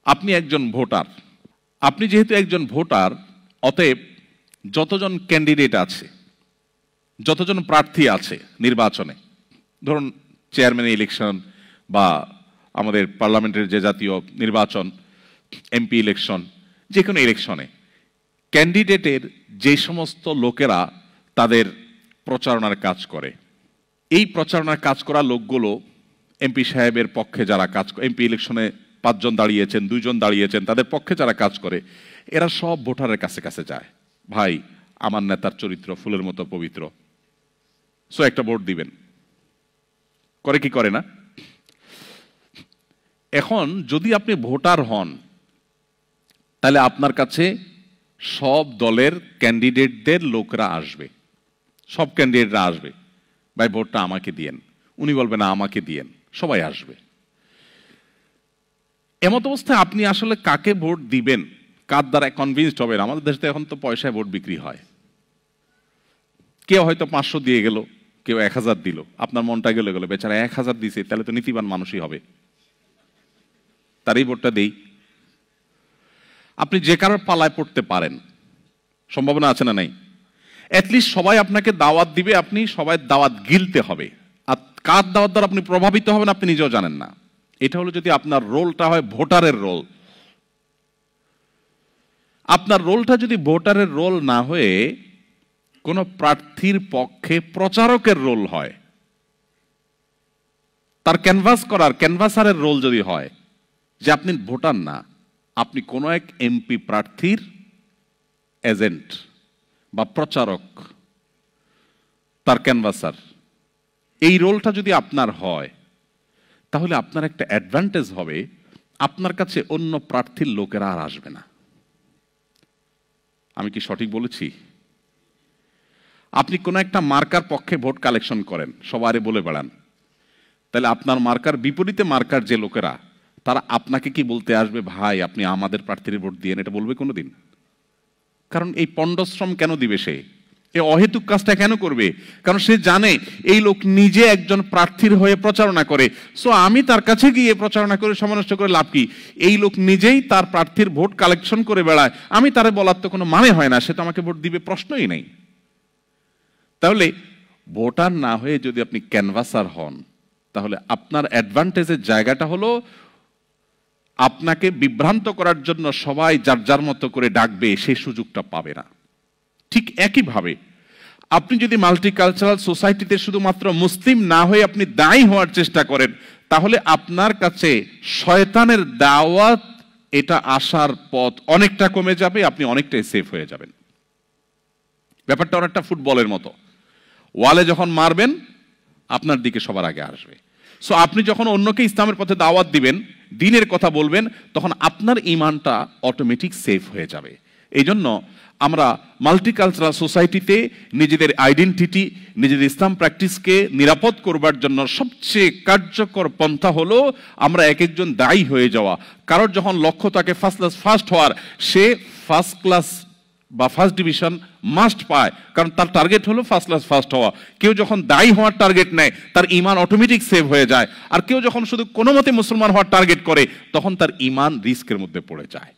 আপনি একজন ভোটার, আপনি যেহেতু একজন ভোটার, অতএব যতজন ক্যান্ডিডেট আছে, যতজন প্রার্থী আছে নির্বাচনে, ধরুন চেয়ারম্যান ইলেকশন বা আমাদের পার্লামেন্টের যে জাতীয় নির্বাচন, এমপি ইলেকশন, যে কোনো ইলেকশনে ক্যান্ডিডেটের যে সমস্ত লোকেরা তাদের প্রচারণার কাজ করে, এই প্রচারণার কাজ করা লোকগুলো এমপি সাহেবের পক্ষে যারা কাজ করে, এমপি ইলেকশনে 5 জন দাঁড়িয়েছেন, 2 জন দাঁড়িয়েছেন, তাদের পক্ষে যারা কাজ করে, এরা সব ভোটারের কাছে কাছে যায়, ভাই আমার নেতার চরিত্র ফুলের মতো পবিত্র, সো একটা ভোট দিবেন। করে কি করে না? এখন যদি আপনি ভোটার হন, তাহলে আপনার কাছে সব দলের ক্যান্ডিডেটদের লোকরা আসবে, সব ক্যান্ডিডেটরা আসবে, ভাই ভোটটা আমাকে দিয়েন, উনি বলবেন না আমাকে দিয়েন, সবাই আসবে। এমত অবস্থায় আপনি আসলে কাকে ভোট দিবেন, কার দ্বারা কনভিন্সড হবেন? আমাদের দেশে এখন তো পয়সায় ভোট বিক্রি হয়, কেউ হয়তো 500 দিয়ে গেল, কেউ 1000 দিল, আপনার মনটা গেলে গেল বেচারা 1000 দিছে, তাহলে তো নীতিবান মানুষই হবে, তারই ভোটটা দেই। আপনি যে কারোর পালায় পড়তে পারেন, সম্ভাবনা আছে না নাই? অ্যাটলিস্ট সবাই আপনাকে দাওয়াত দিবে, আপনি সবাই দাওয়াত গিলতে হবে, আর কার দাওয়াত দ্বারা আপনি প্রভাবিত হবেন আপনি নিজেও জানেন না। এটা হলো যদি আপনার রোলটা হয় ভোটারের রোল। আপনার রোলটা যদি ভোটারের রোল না হয়ে কোন প্রার্থীর পক্ষে প্রচারকের রোল হয়, তার ক্যানভাস করার ক্যানভাসারের রোল যদি হয়, যে আপনি ভোটার না, আপনি কোন এক এমপি প্রার্থীর এজেন্ট বা প্রচারক, তার ক্যানভাসার, এই রোলটা যদি আপনার হয়, তাহলে আপনার একটা অ্যাডভান্টেজ হবে, আপনার কাছে অন্য প্রার্থীর লোকেরা আর আসবে না। আমি কি সঠিক বলেছি? আপনি কোন একটা মার্কার পক্ষে ভোট কালেকশন করেন, সবারে বলে বেড়ান, তাহলে আপনার মার্কার বিপরীতে মার্কার যে লোকেরা, তারা আপনাকে কি বলতে আসবে, ভাই আপনি আমাদের প্রার্থীর ভোট দিয়েন, এটা বলবে কোনোদিন? কারণ এই পণ্ডশ্রম কেন দিবে সে? এই অহেতুক কাজটা কেন করবে? কারণ সে জানে এই লোক নিজে একজন প্রার্থীর হয়ে প্রচারণা করে, সো আমি তার কাছে গিয়ে প্রচারণা করে সময় নষ্ট করে লাভ কি? এই লোক নিজেই তার প্রার্থীর ভোট কালেকশন করে বেড়ায়, আমি তারে বলার তো কোনো মানে হয় না, সে তো আমাকে ভোট দিবে, প্রশ্নই নেই। তাহলে ভোটার না হয়ে যদি আপনি ক্যানভাসার হন, তাহলে আপনার অ্যাডভান্টেজের জায়গাটা হলো আপনাকে বিভ্রান্ত করার জন্য সবাই যার যার মতো করে ডাকবে, সেই সুযোগটা পাবে না। ঠিক একইভাবে আপনি যদি মাল্টিকালচারাল সোসাইটিতে শুধুমাত্র মুসলিম না হয়ে আপনি দায়ী হওয়ার চেষ্টা করেন, তাহলে আপনার কাছে শয়তানের দাওয়াত এটা আসার পথ অনেকটা কমে যাবে, আপনি অনেকটাই সেফ হয়ে যাবেন। ব্যাপারটা অনেকটা ফুটবলের মতো, ওয়ালে যখন মারবেন আপনার দিকে সবার আগে আসবে। সো আপনি যখন অন্যকে ইসলামের পথে দাওয়াত দিবেন, দ্বীনের কথা বলবেন, তখন আপনার ঈমানটা অটোমেটিক সেফ হয়ে যাবে। এই জন্য আমরা মাল্টিকালচারাল সোসাইটিতে নিজেদের আইডেন্টিটি, নিজেদের ইসলাম প্র্যাকটিসকে নিরাপদ করবার জন্য সবচেয়ে কার্যকর পন্থা হলো আমরা এক একজন দায়ী হয়ে যাওয়া। কারোর যখন লক্ষ্য থাকে ফার্স্ট হওয়ার, সে ফার্স্ট ক্লাস বা ফার্স্ট ডিভিশন মাস্ট পায়, কারণ তার টার্গেট হলো ফার্স্ট ক্লাস ফার্স্ট হওয়া। কেউ যখন দায়ী হওয়ার টার্গেট নেয়, তার ঈমান অটোমেটিক সেভ হয়ে যায়। আর কেউ যখন শুধু কোনো মতে মুসলমান হওয়ার টার্গেট করে, তখন তার ঈমান রিস্কের মধ্যে পড়ে যায়।